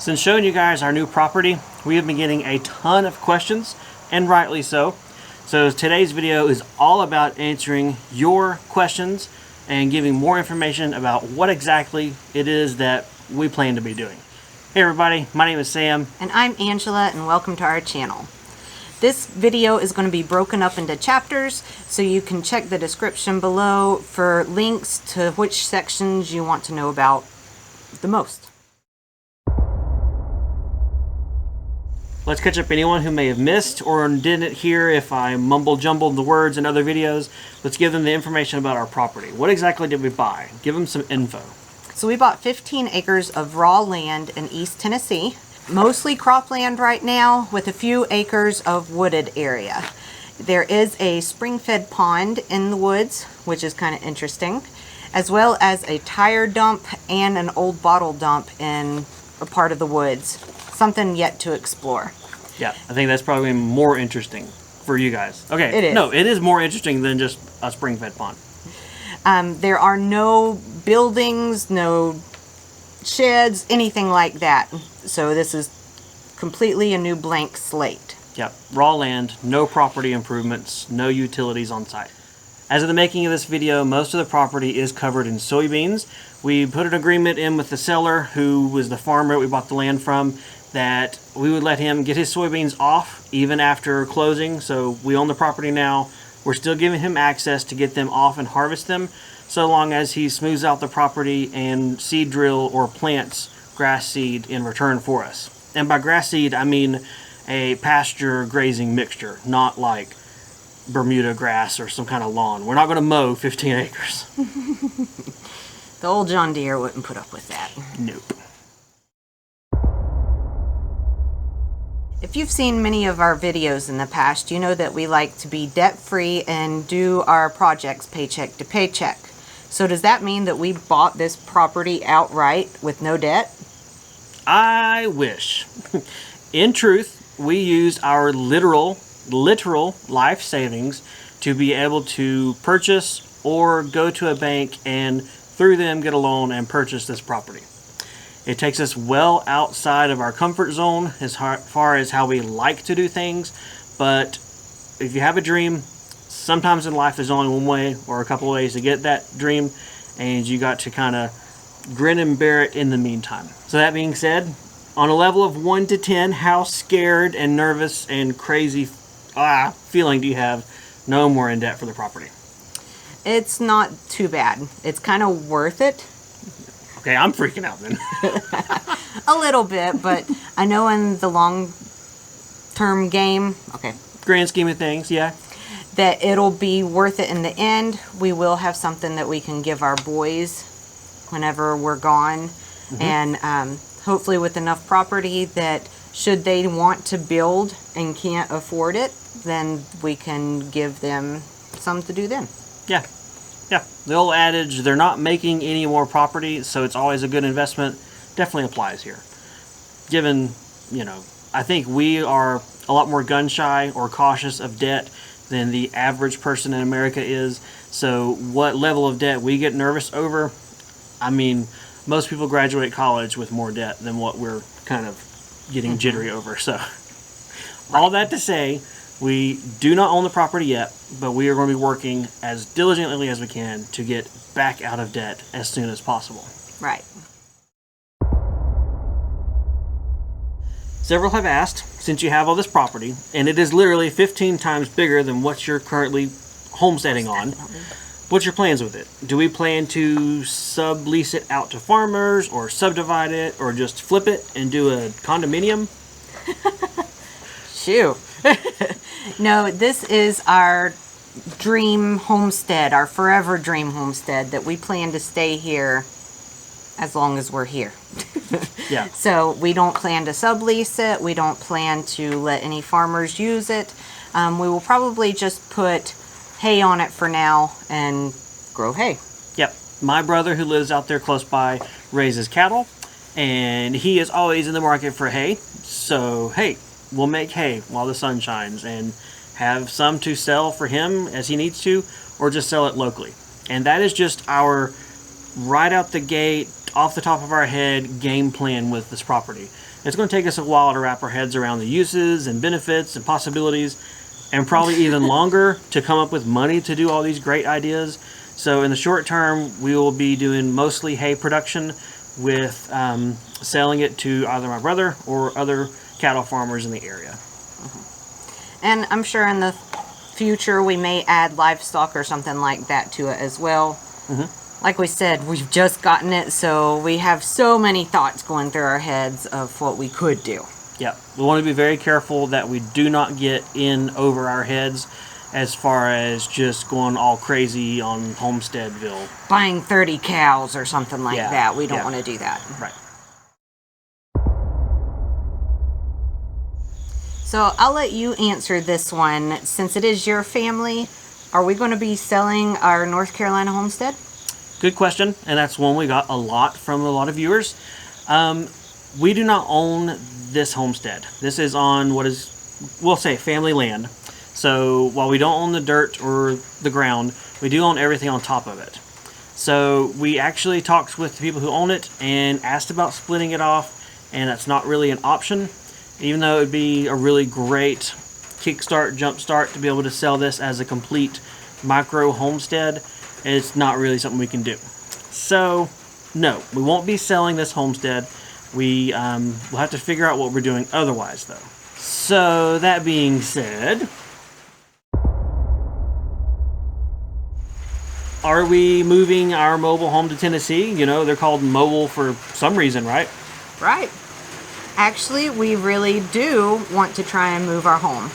Since showing you guys our new property, we have been getting a ton of questions, and rightly so. So today's video is all about answering your questions and giving more information about what exactly it is that we plan to be doing. Hey everybody, my name is Sam. And I'm Angela, and welcome to our channel. This video is going to be broken up into chapters, so you can check the description below for links to which sections you want to know about the most. Let's catch up anyone who may have missed or didn't hear if I mumble-jumbled the words in other videos. Let's give them the information about our property. What exactly did we buy? Give them some info. So we bought 15 acres of raw land in East Tennessee. Mostly cropland right now, with a few acres of wooded area. There is a spring-fed pond in the woods, which is kind of interesting, as well as a tire dump and an old bottle dump in a part of the woods. Something yet to explore. Yeah, I think that's probably more interesting for you guys. Okay, it is. No, it is more interesting than just a spring-fed pond. There are no buildings, no sheds, anything like that. So this is completely a new blank slate. Yep, raw land, no property improvements, no utilities on site. As of the making of this video, most of the property is covered in soybeans. We put an agreement in with the seller, who was the farmer we bought the land from, that we would let him get his soybeans off even after closing. So we own the property now. We're still giving him access to get them off and harvest them, so long as he smooths out the property and seed drill or plants grass seed in return for us. And by grass seed, I mean a pasture grazing mixture, not like Bermuda grass or some kind of lawn. We're not going to mow 15 acres. The old John Deere wouldn't put up with that. Nope. If you've seen many of our videos in the past, you know that we like to be debt-free and do our projects paycheck to paycheck. So does that mean that we bought this property outright with no debt? I wish. In truth, we used our literal life savings to be able to purchase or go to a bank and through them get a loan and purchase this property. It takes us well outside of our comfort zone as far as how we like to do things, but if you have a dream, sometimes in life there's only one way or a couple of ways to get that dream, and you got to kind of grin and bear it in the meantime. So that being said, on a level of 1 to 10, how scared and nervous and crazy feeling do you have knowing we're in debt for the property? It's not too bad. It's kind of worth it. Okay, I'm freaking out then. A little bit, but I know in the long-term game, Grand scheme of things, yeah. That it'll be worth it in the end. We will have something that we can give our boys whenever we're gone. Mm-hmm. And hopefully with enough property that should they want to build and can't afford it, then we can give them some to do then. Yeah. Yeah, the old adage, they're not making any more property, so it's always a good investment, definitely applies here. Given, I think we are a lot more gun shy or cautious of debt than the average person in America is. So what level of debt we get nervous over, I mean, most people graduate college with more debt than what we're kind of getting jittery over. So all that to say, we do not own the property yet, but we are going to be working as diligently as we can to get back out of debt as soon as possible. Right. Several have asked, since you have all this property, and it is literally 15 times bigger than what you're currently homesteading on, what's your plans with it? Do we plan to sublease it out to farmers, or subdivide it, or just flip it and do a condominium? Shoo. No, this is our dream homestead, our forever dream homestead, that we plan to stay here as long as we're here. Yeah. So we don't plan to sublease it. We don't plan to let any farmers use it. We will probably just put hay on it for now and grow hay. Yep. My brother, who lives out there close by, raises cattle, and he is always in the market for hay. So, hey, we'll make hay while the sun shines and have some to sell for him as he needs to, or just sell it locally. And that is just our right out the gate off the top of our head game plan with this property. It's going to take us a while to wrap our heads around the uses and benefits and possibilities, and probably even longer to come up with money to do all these great ideas. So in the short term, we will be doing mostly hay production with selling it to either my brother or other cattle farmers in the area. And I'm sure in the future we may add livestock or something like that to it as well. Like we said, we've just gotten it, so we have so many thoughts going through our heads of what we could do. Yeah, we want to be very careful that we do not get in over our heads as far as just going all crazy on Homesteadville. Buying 30 cows or something like that. We don't Yeah. want to do that. Right. So I'll let you answer this one. Since it is your family, are we going to be selling our North Carolina homestead? Good question, and that's one we got a lot from a lot of viewers. We do not own this homestead. This is on what is, we'll say, family land. So while we don't own the dirt or the ground, we do own everything on top of it. So we actually talked with the people who own it and asked about splitting it off, and that's not really an option, even though it would be a really great kickstart, jumpstart to be able to sell this as a complete micro homestead. It's not really something we can do. So no, we won't be selling this homestead. We'll have to figure out what we're doing otherwise though. So that being said, are we moving our mobile home to Tennessee? You know, they're called mobile for some reason, right? Right. Actually, we really do want to try and move our home.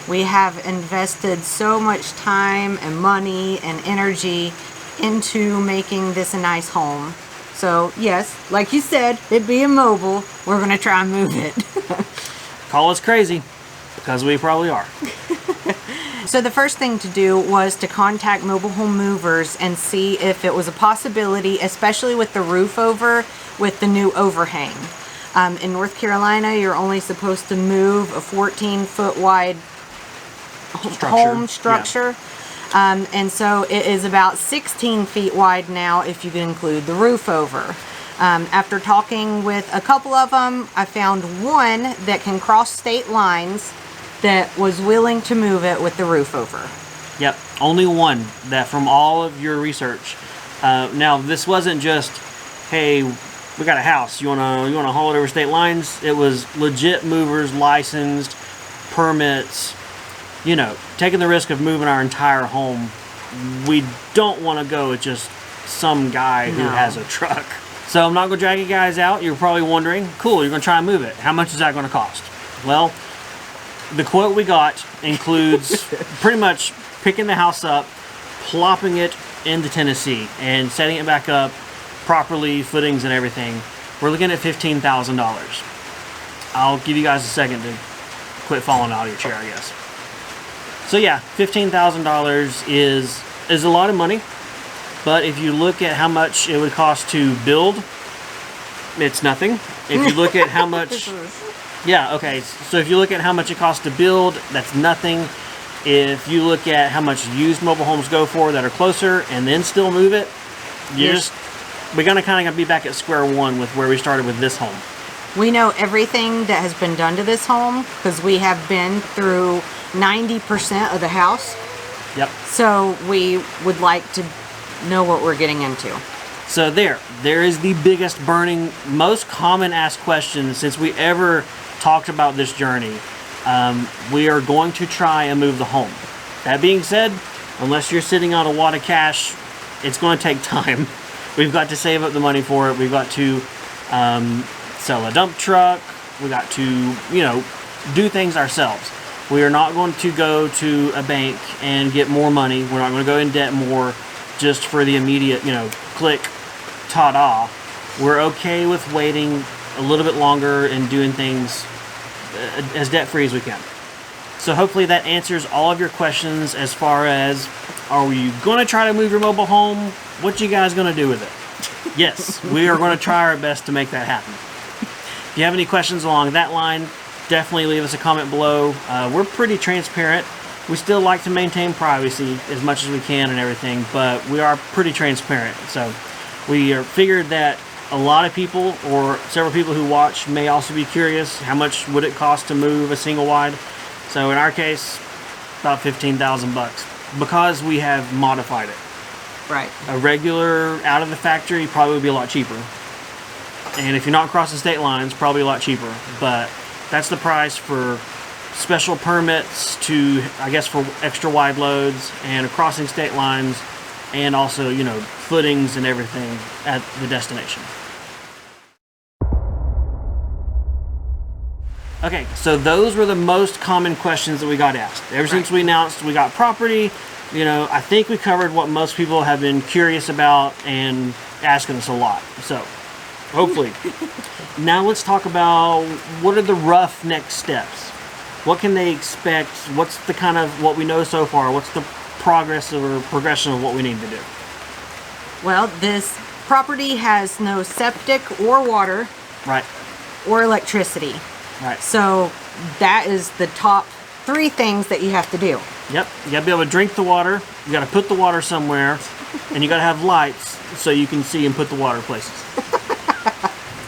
We have invested so much time and money and energy into making this a nice home. So yes, like you said, it'd be a mobile. We're going to try and move it. Call us crazy, because we probably are. So the first thing to do was to contact mobile home movers and see if it was a possibility, especially with the roof over, with the new overhang. In North Carolina, you're only supposed to move a 14-foot wide home structure. Yeah. And so it is about 16 feet wide now if you can include the roof over. After talking with a couple of them, I found one that can cross state lines that was willing to move it with the roof over. Yep, only one that from all of your research. Now this wasn't just, hey, we got a house, you wanna haul it over state lines? It was legit movers, licensed, permits, you know, taking the risk of moving our entire home. We don't want to go with just some guy who has a truck. So I'm not going to drag you guys out. You're probably wondering, cool, you're going to try and move it. How much is that going to cost? Well, the quote we got includes pretty much picking the house up, plopping it into Tennessee, and setting it back up properly, footings and everything. We're looking at $15,000. I'll give you guys a second to quit falling out of your chair, I guess. So yeah, $15,000 is a lot of money, but if you look at how much it would cost to build, it's nothing. If you look at how much, yeah, okay, so if you look at how much it costs to build, that's nothing. If you look at how much used mobile homes go for that are closer and then still move it, we're gonna kind of be back at square one with where we started with this home. We know everything that has been done to this home because we have been through 90% of the house. Yep. So we would like to know what we're getting into. So there is the biggest burning, most common asked question since we ever talked about this journey. We are going to try and move the home. That being said, unless you're sitting on a wad of cash, it's going to take time. We've got to save up the money for it. We've got to sell a dump truck. We got to, you know, do things ourselves. We are not going to go to a bank and get more money. We're not going to go in debt more just for the immediate, you know, click, ta-da. We're okay with waiting a little bit longer and doing things as debt-free as we can. So hopefully that answers all of your questions as far as, are you going to try to move your mobile home? What you guys going to do with it? Yes, we are going to try our best to make that happen. If you have any questions along that line, definitely leave us a comment below. We're pretty transparent. We still like to maintain privacy as much as we can and everything, but we are pretty transparent. So we figured that A lot of people, or several people who watch, may also be curious, how much would it cost to move a single wide? So in our case, about 15,000 bucks, because we have modified it. Right. A regular out of the factory probably would be a lot cheaper. And if you're not crossing state lines, probably a lot cheaper. But that's the price for special permits to, I guess, for extra wide loads and crossing state lines, and also, you know, footings and everything at the destination. Okay, so those were the most common questions that we got asked. Ever since we announced we got property, you know, I think we covered what most people have been curious about and asking us a lot. So, hopefully. Now let's talk about what are the rough next steps. What can they expect? What's the kind of what we know so far? What's the progress or progression of what we need to do? Well, this property has no septic or water. Right. Or electricity. Right. So that is the top 3 things that you have to do. Yep. You got to be able to drink the water. You got to put the water somewhere, and you got to have lights so you can see and put the water places.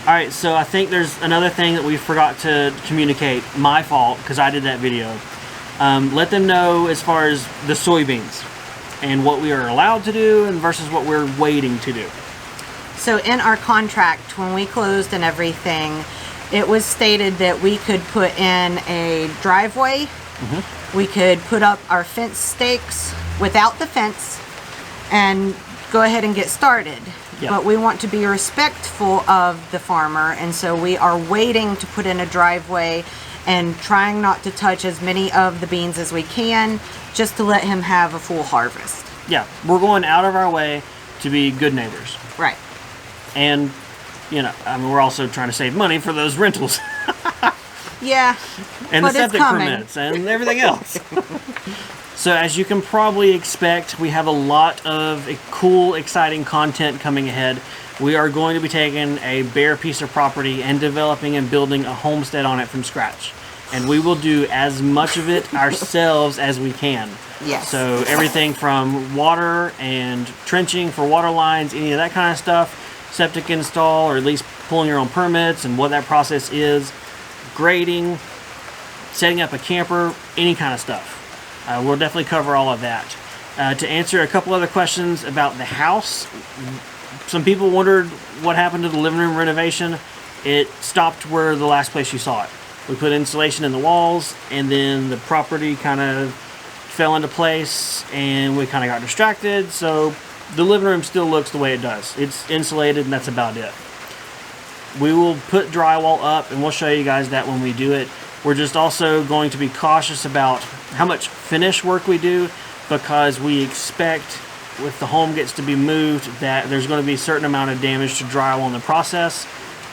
All right. So I think there's another thing that we forgot to communicate. My fault, because I did that video. Let them know as far as the soybeans and what we are allowed to do and versus what we're waiting to do. So in our contract, when we closed and everything, it was stated that we could put in a driveway. We could put up our fence stakes without the fence and go ahead and get started. Yep. But we want to be respectful of the farmer, and so we are waiting to put in a driveway and trying not to touch as many of the beans as we can, just to let him have a full harvest. Yeah, we're going out of our way to be good neighbors. Right. And, you know, I mean, we're also trying to save money for those rentals. Yeah, and the but it's septic coming. permits and everything else. So as you can probably expect, we have a lot of cool, exciting content coming ahead. We are going to be taking a bare piece of property and developing and building a homestead on it from scratch. And we will do as much of it ourselves as we can. Yes. So everything from water and trenching for water lines, any of that kind of stuff, septic install, or at least pulling your own permits and what that process is, grading, setting up a camper, any kind of stuff. We'll definitely cover all of that. To answer a couple other questions about the house, some people wondered what happened to the living room renovation. It stopped where the last place you saw it. We put insulation in the walls, and then the property kind of fell into place, and we kind of got distracted, so the living room still looks the way it does. It's insulated, and that's about it. We will put drywall up, and we'll show you guys that when we do it. We're just also going to be cautious about how much finish work we do, because we expect, if the home gets to be moved, that there's going to be a certain amount of damage to drywall in the process,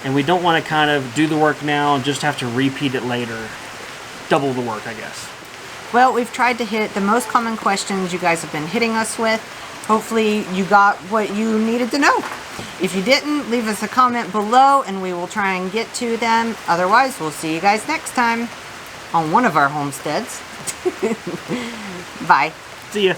and we don't want to kind of do the work now and just have to repeat it later. Double the work, I guess. Well, we've tried to hit the most common questions you guys have been hitting us with. Hopefully you got what you needed to know. If you didn't, leave us a comment below and we will try and get to them. Otherwise, we'll see you guys next time on one of our homesteads. Bye. See ya.